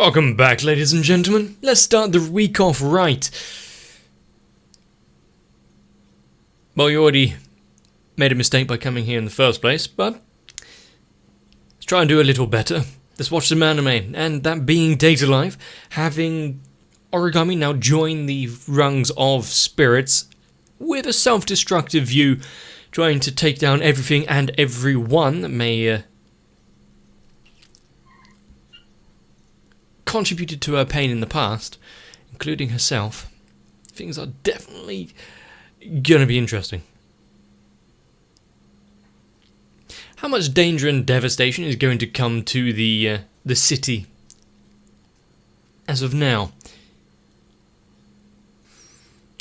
Welcome back, ladies and gentlemen. Let's start the week off right. Well, you already made a mistake by coming here in the first place, but let's try and do a little better. Let's watch some anime, and that being Data Life, having Origami now join the rungs of spirits with a self-destructive view, trying to take down everything and everyone that may contributed to her pain in the past, including herself. Things are definitely gonna be interesting. How much danger and devastation is going to come to the city as of now?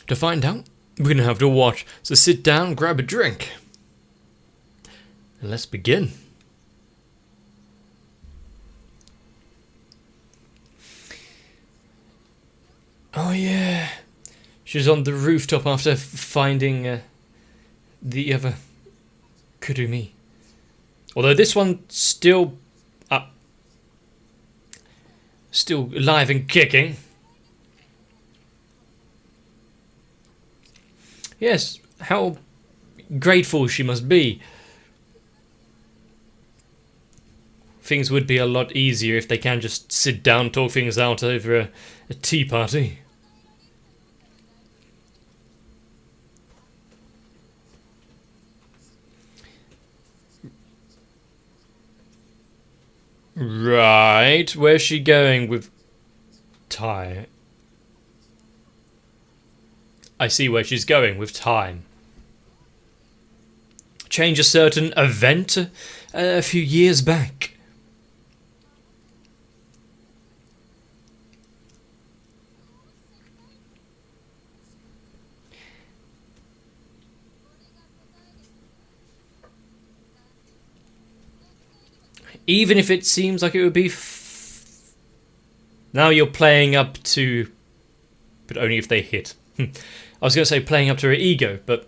To find out, we're gonna have to watch. So sit down, grab a drink, and let's begin. Oh yeah, she's on the rooftop after finding the other Kurumi. Although this one's still up, still alive and kicking. Yes, how grateful she must be. Things would be a lot easier if they can just sit down, talk things out over a tea party. Right, where's she going with time? I see where she's going with time. Change a certain event a few years back. Even if it seems like it would be now you're playing up to, but only if they hit. I was going to say playing up to her ego, but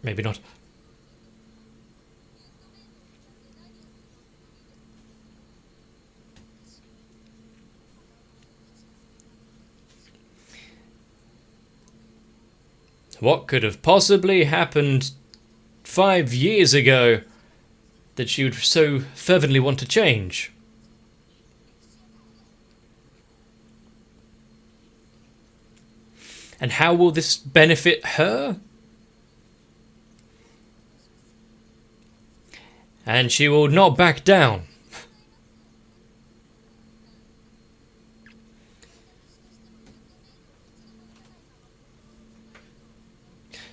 maybe not. What could have possibly happened 5 years ago that she would so fervently want to change? And how will this benefit her? And she will not back down.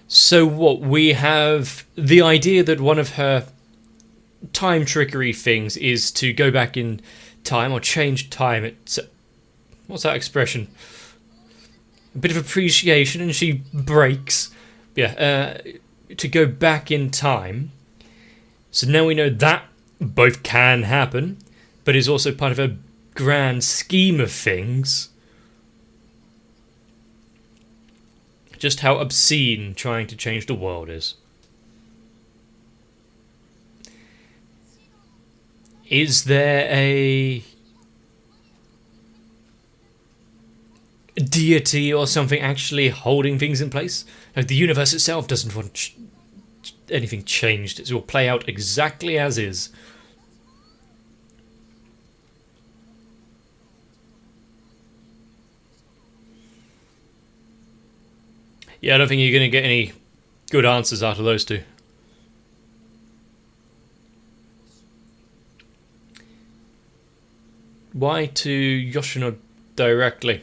So what, we have the idea that one of her time trickery things is to go back in time or change time. It's what's that expression? A bit of appreciation, and she breaks. Yeah, to go back in time. So now we know that both can happen, but is also part of a grand scheme of things. Just how obscene trying to change the world is. Is there a deity or something actually holding things in place? Like the universe itself doesn't want anything changed. It will play out exactly as is. Yeah, I don't think you're going to get any good answers out of those two. Why to Yoshino directly?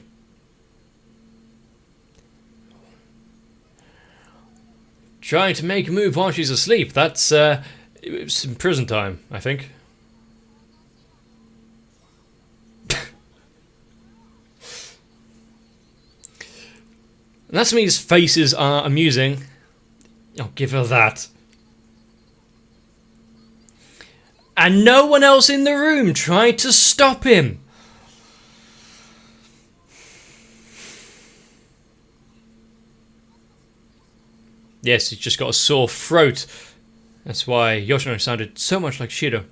Trying to make a move while she's asleep. That's some prison time, I think. Natsumi's faces are amusing. I'll give her that. And no one else in the room tried to stop him. Yes, he's just got a sore throat. That's why Yoshino sounded so much like Shiro.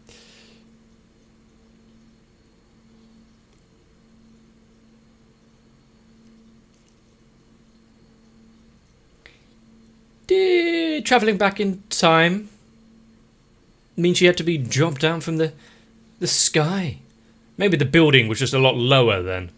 travelling back in time mean she had to be dropped down from the sky? Maybe the building was just a lot lower then.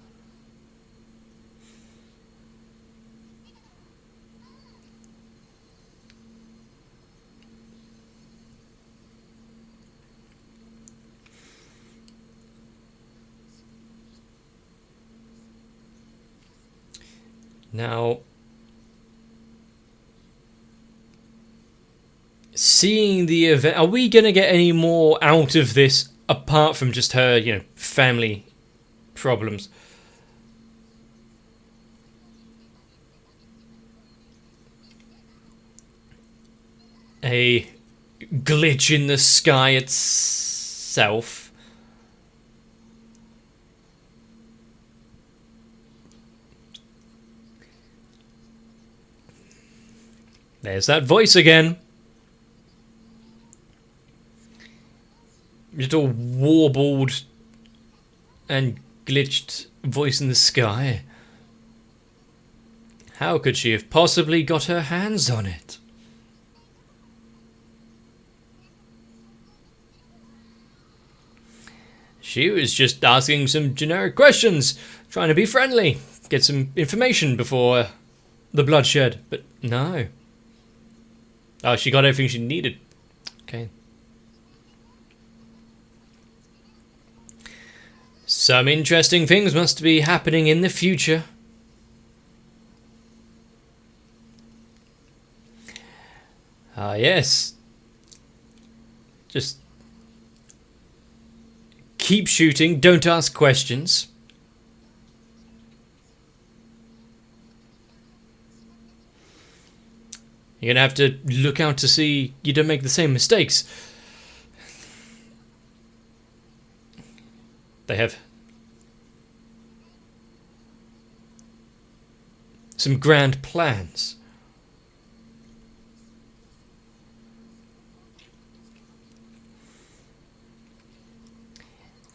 Now, seeing the event, are we going to get any more out of this apart from just her, family problems? A glitch in the sky itself. There's that voice again. Just a warbled and glitched voice in the sky. How could she have possibly got her hands on it? She was just asking some generic questions, trying to be friendly, get some information before the bloodshed, but no. Oh, she got everything she needed. Okay. Some interesting things must be happening in the future. Ah, yes. Just keep shooting, don't ask questions. You're going to have to look out to see you don't make the same mistakes. They have some grand plans.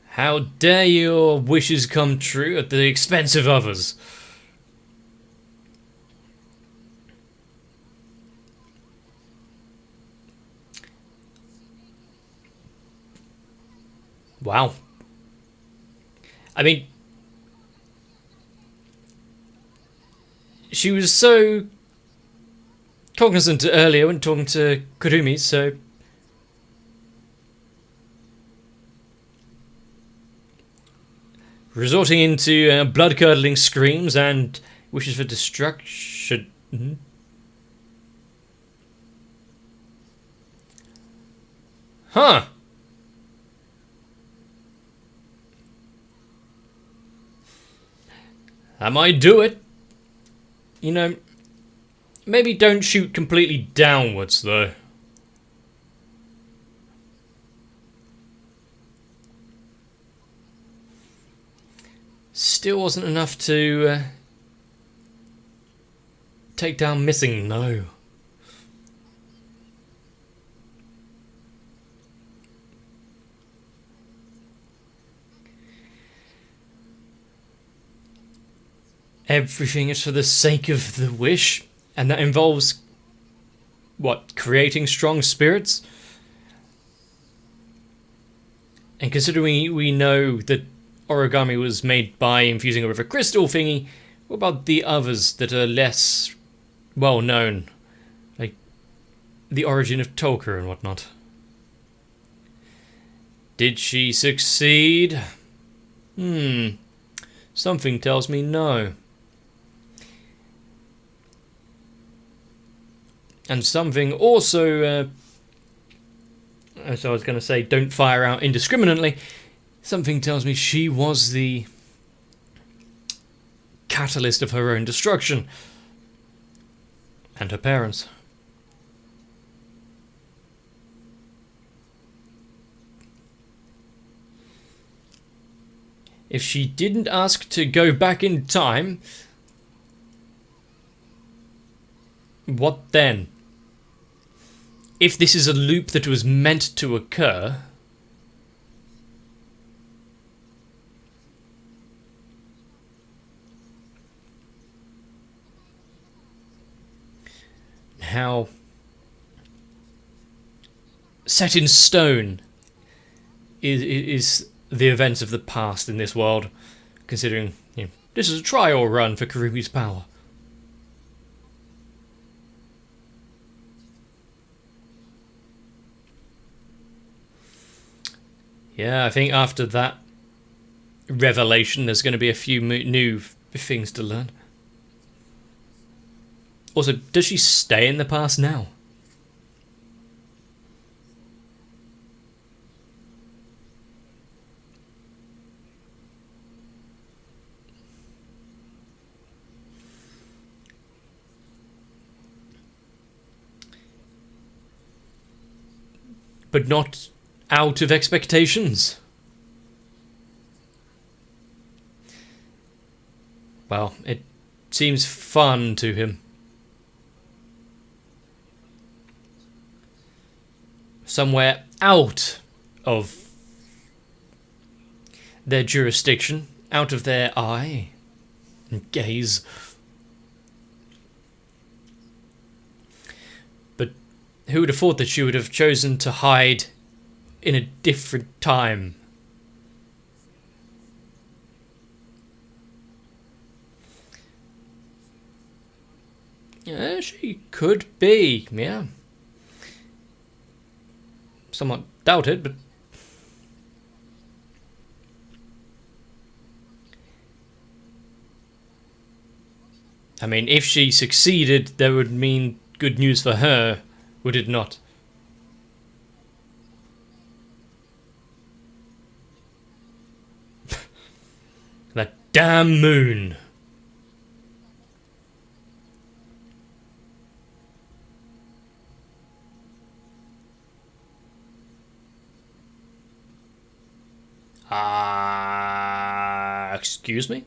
How dare your wishes come true at the expense of others? Wow. I mean, she was so cognizant earlier when talking to Kurumi, so resorting into blood-curdling screams and wishes for destruction. Huh. That might do it. Maybe don't shoot completely downwards, though. Still wasn't enough to take down Missing, no. Everything is for the sake of the wish, and that involves, what, creating strong spirits? And considering we know that origami was made by infusing it with a crystal thingy, what about the others that are less well known? Like the origin of Tolkien and whatnot. Did she succeed? Something tells me no. And something also, as I was going to say, don't fire out indiscriminately. Something tells me she was the catalyst of her own destruction. And her parents. If she didn't ask to go back in time, what then? If this is a loop that was meant to occur, how set in stone is the events of the past in this world, considering this is a trial run for Karumi's power. Yeah, I think after that revelation, there's going to be a few new things to learn. Also, does she stay in the past now? But not out of expectations. Well, it seems fun to him. Somewhere out of their jurisdiction, out of their eye and gaze. But who would have thought that she would have chosen to hide in a different time? Yeah, she could be, yeah. Somewhat doubt it, but I mean, if she succeeded, that would mean good news for her, would it not? That damn moon. Excuse me?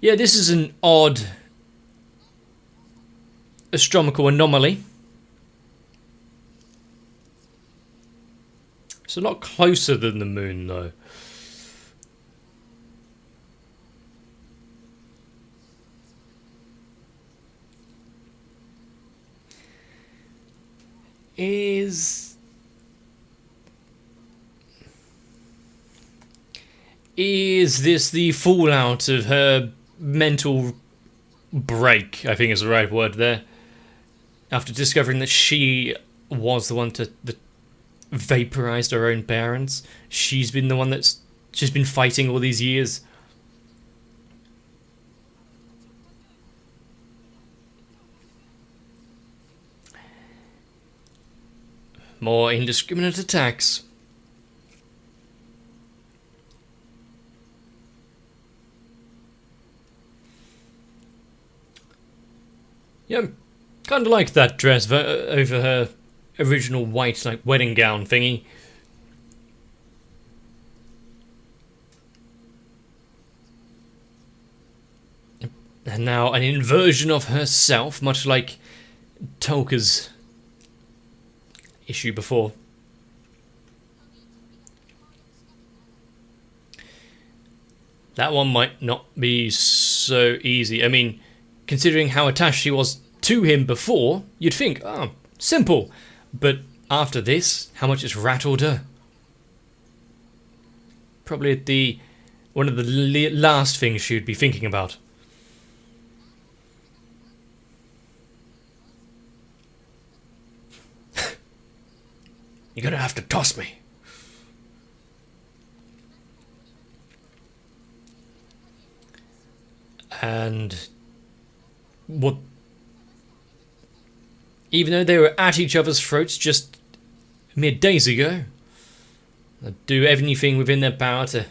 Yeah, this is an odd astronomical anomaly. It's a lot closer than the moon, though. Is this the fallout of her mental break, I think is the right word there, after discovering that she was the one that vaporized her own parents? She's been the one she's been fighting all these years. More indiscriminate attacks. Yeah, kind of like that dress over her original white, like, wedding gown thingy. And now an inversion of herself, much like Tolka's issue before. That one might not be so easy. I mean, considering how attached she was to him before, you'd think, oh, simple. But after this, how much it's rattled her. Probably one of the last things she'd be thinking about. You're gonna have to toss me. And what? Even though they were at each other's throats just mere days ago, they'd do anything within their power to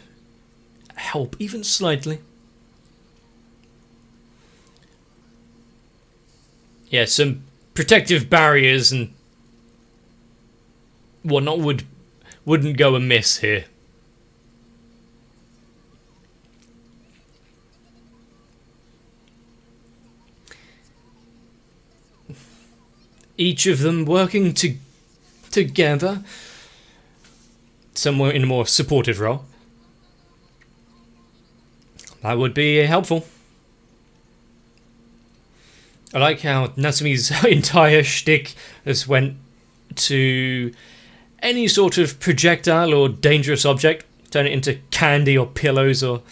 help, even slightly. Yeah, some protective barriers and whatnot wouldn't go amiss here. Each of them working together, somewhere in a more supportive role. That would be helpful. I like how Natsumi's entire shtick has went to any sort of projectile or dangerous object, turn it into candy or pillows or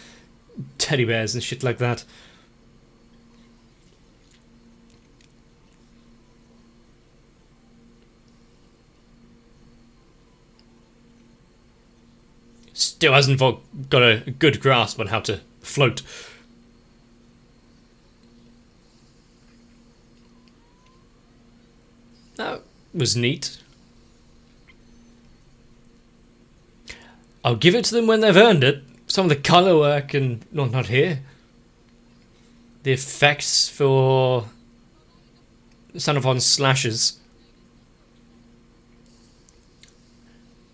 teddy bears and shit like that. Still hasn't got a good grasp on how to float. That was neat. I'll give it to them when they've earned it. Some of the colour work and not here. The effects for Son of On slashes.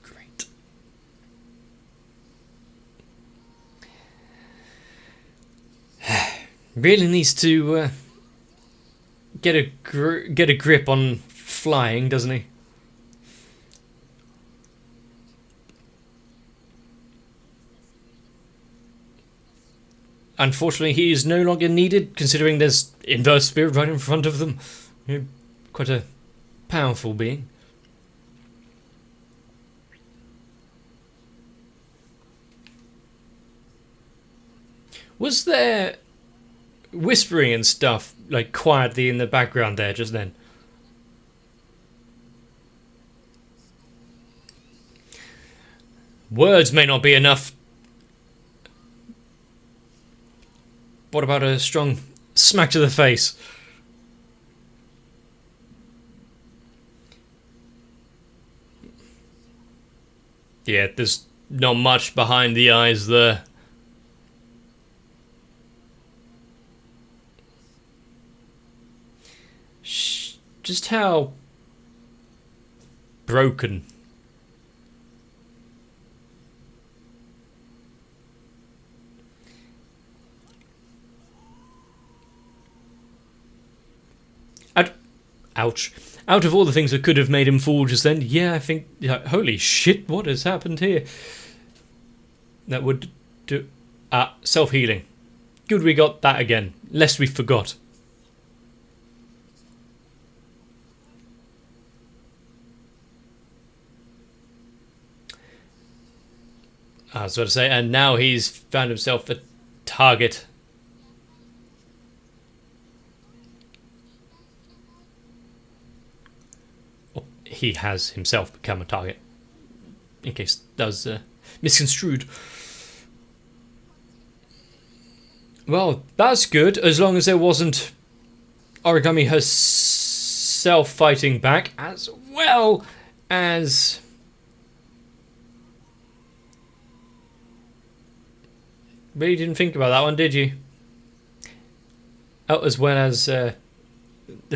Great. Really needs to get a grip on flying, doesn't he? Unfortunately, he is no longer needed, considering there's Inverse Spirit right in front of them. You're quite a powerful being. Was there whispering and stuff, like, quietly in the background there just then? Words may not be enough. What about a strong smack to the face? Yeah, there's not much behind the eyes there. Just how broken. Ouch. Out of all the things that could have made him fall just then, yeah, I think... holy shit, what has happened here? That would do... self-healing. Good we got that again, lest we forgot. I was about to say, and now he's found himself a target. He has himself become a target. In case that was misconstrued. Well, that's good, as long as there wasn't Origami herself fighting back, as well as... Really didn't think about that one, did you? Oh, as well as the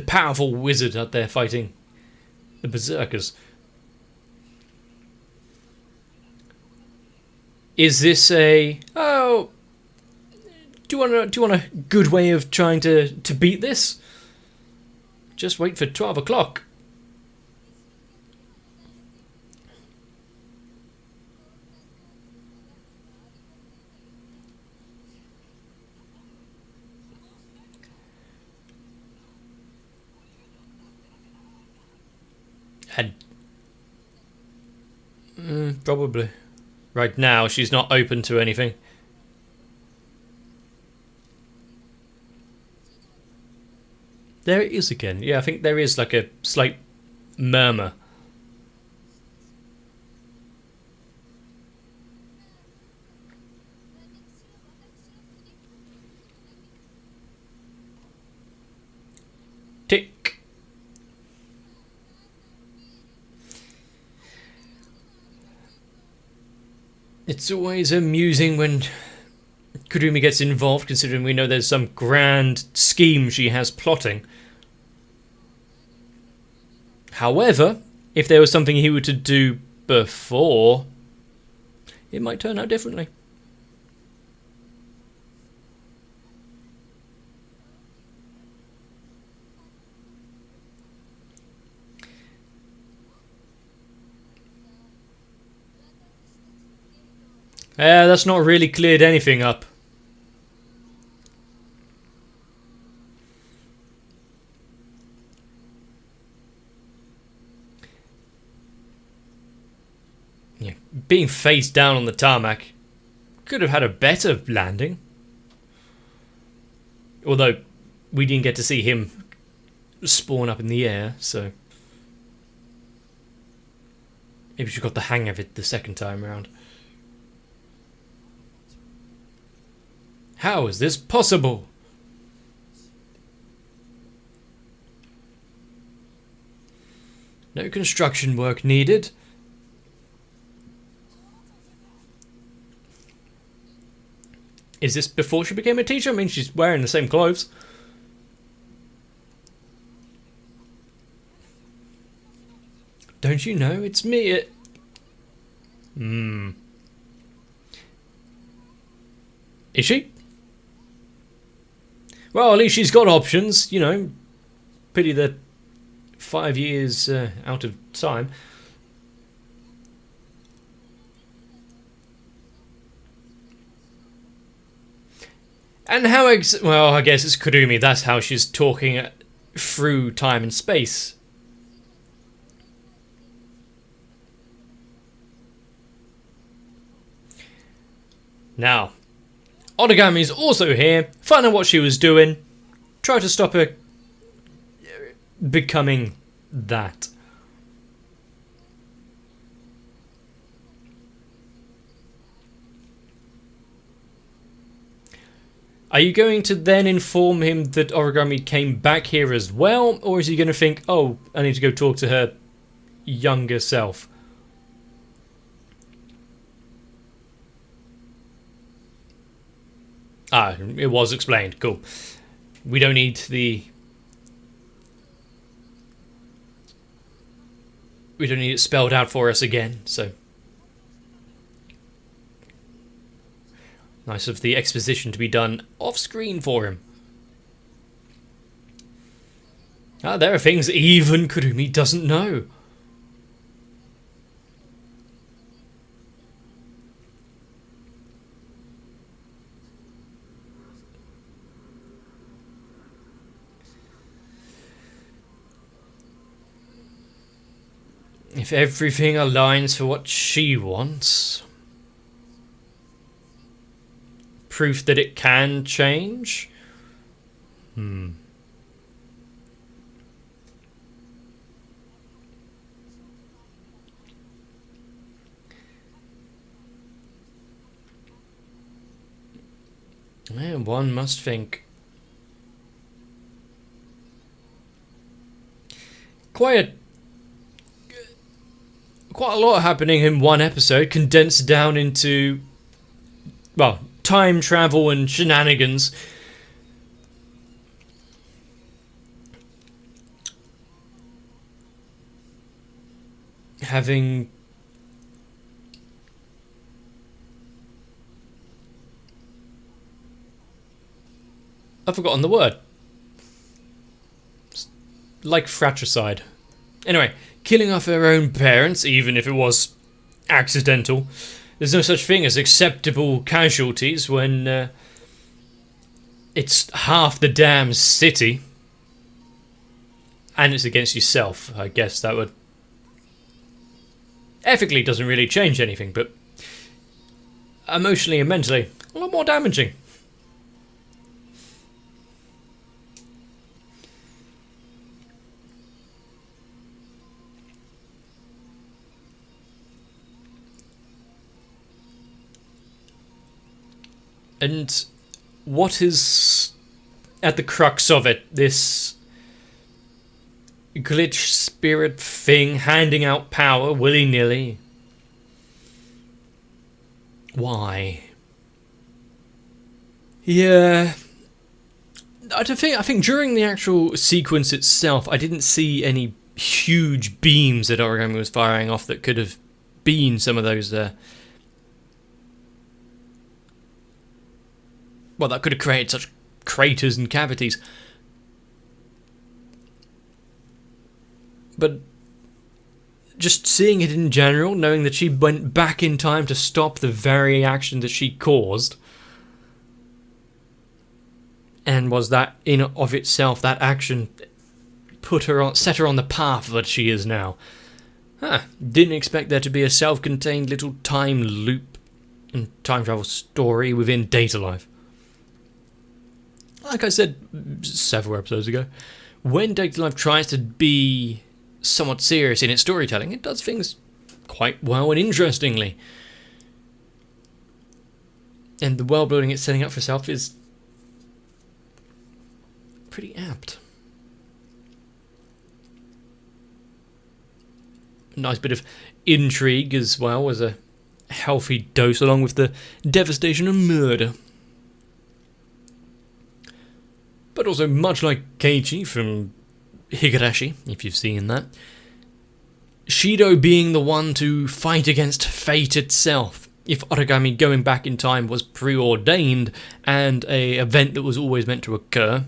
powerful wizard out there fighting the berserkers. Is this a... Oh... Do you want a good way of trying to beat this? Just wait for 12 o'clock. And probably. Right now, she's not open to anything. There it is again. Yeah, I think there is like a slight murmur. Tick. It's always amusing when Kurumi gets involved, considering we know there's some grand scheme she has plotting. However, if there was something he were to do before, it might turn out differently. That's not really cleared anything up. Yeah, being face down on the tarmac could have had a better landing. Although we didn't get to see him spawn up in the air, so maybe she got the hang of it the second time round. How is this possible? No construction work needed. Is this before she became a teacher? I mean, she's wearing the same clothes. Don't you know? It's me. Is she? Well, at least she's got options, you know. Pity the 5 years out of time. And how well, I guess it's Kurumi. That's how she's talking through time and space. Now, Origami's also here, finding what she was doing. Try to stop her becoming that. Are you going to then inform him that Origami came back here as well? Or is he going to think, oh, I need to go talk to her younger self? Ah, it was explained. Cool. We don't need it spelled out for us again, so. Nice of the exposition to be done off-screen for him. Ah, there are things even Kurumi doesn't know. If everything aligns for what she wants... Proof that it can change? Well, one must think. Quite a lot happening in one episode, condensed down into, well, time travel and shenanigans. Having I've forgotten the word. Like fratricide. Anyway, killing off her own parents, even if it was accidental. There's no such thing as acceptable casualties when it's half the damn city. And it's against yourself. I guess that would... Ethically doesn't really change anything, but emotionally and mentally, a lot more damaging. And what is at the crux of it? This glitch spirit thing handing out power willy-nilly? Why? Yeah. I think during the actual sequence itself, I didn't see any huge beams that Origami was firing off that could have been some of those... well, that could have created such craters and cavities. But just seeing it in general, knowing that she went back in time to stop the very action that she caused, and was that in of itself, that action set her on the path that she is now. Didn't expect there to be a self-contained little time loop and time travel story within Data Life. Like I said several episodes ago, when Data Life tries to be somewhat serious in its storytelling, it does things quite well and interestingly. And the world building it's setting up for itself is pretty apt. Nice bit of intrigue as well as a healthy dose, along with the devastation and murder. But also, much like Keiichi from Higurashi, if you've seen that, Shido being the one to fight against fate itself. If origami going back in time was preordained and an event that was always meant to occur,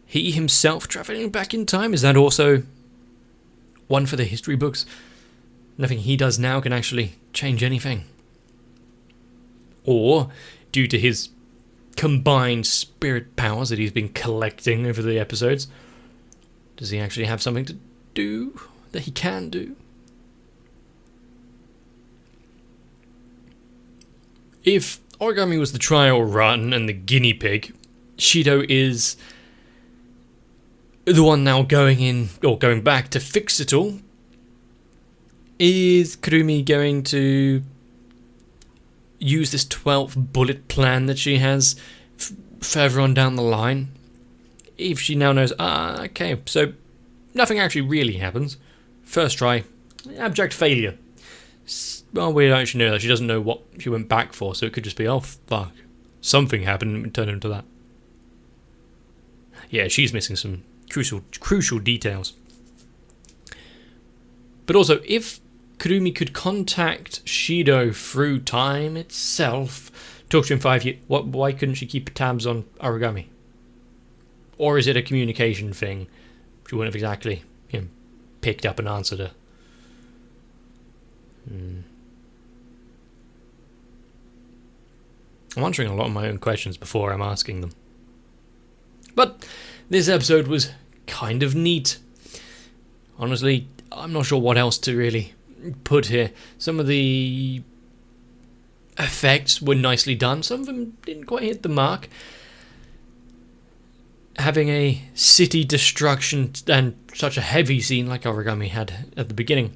he himself travelling back in time, is that also one for the history books? Nothing he does now can actually change anything. Or, due to his combined spirit powers that he's been collecting over the episodes, does he actually have something to do that he can do? If origami was the trial run and the guinea pig, Shido is the one now going back to fix it all. Is Kurumi going to use this 12th bullet plan that she has further on down the line? If she now knows, okay, so nothing actually really happens. First try, abject failure. Well, we don't actually know that. She doesn't know what she went back for, so it could just be, oh, fuck. Something happened and turned into that. Yeah, she's missing some crucial details. But also, if Kurumi could contact Shido through time itself, talk to him 5 years, why couldn't she keep tabs on origami? Or is it a communication thing? She wouldn't have exactly picked up and answered her. I'm answering a lot of my own questions before I'm asking them. But this episode was kind of neat. Honestly, I'm not sure what else to really put here. Some of the effects were nicely done. Some of them didn't quite hit the mark. Having a city destruction and such a heavy scene like origami had at the beginning,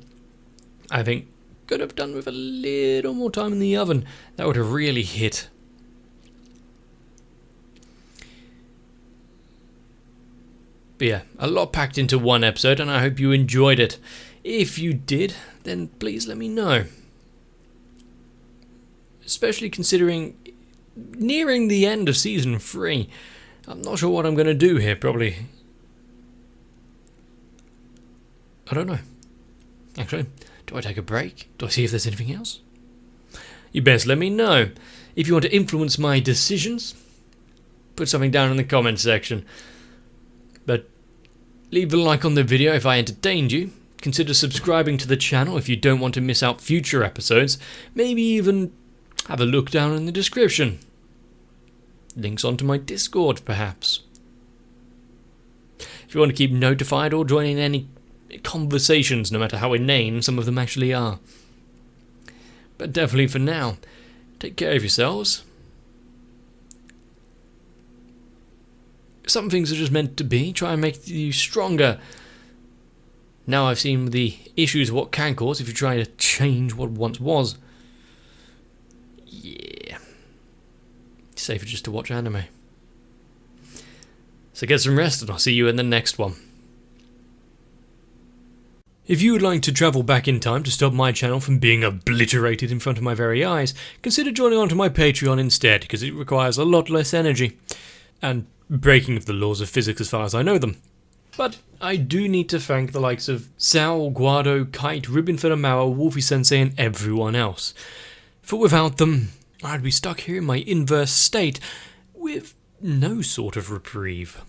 I think could have done with a little more time in the oven. That would have really hit. But yeah, a lot packed into one episode, and I hope you enjoyed it. If you did, then please let me know. Especially considering nearing the end of Season 3. I'm not sure what I'm going to do here, probably. I don't know. Actually, do I take a break? Do I see if there's anything else? You best let me know. If you want to influence my decisions, put something down in the comments section. But leave a like on the video if I entertained you. Consider subscribing to the channel if you don't want to miss out future episodes. Maybe even have a look down in the description. Links onto my Discord, perhaps. If you want to keep notified or join in any conversations, no matter how inane some of them actually are. But definitely for now, take care of yourselves. Some things are just meant to be. Try and make you stronger. Now I've seen the issues what can cause if you try to change what once was. Yeah. Safer just to watch anime. So get some rest and I'll see you in the next one. If you would like to travel back in time to stop my channel from being obliterated in front of my very eyes, consider joining onto my Patreon instead, because it requires a lot less energy. And breaking of the laws of physics as far as I know them. But I do need to thank the likes of Sao, Guado, Kite, Ribbon Fedamawa, Wolfie Sensei and everyone else. For without them, I'd be stuck here in my inverse state with no sort of reprieve.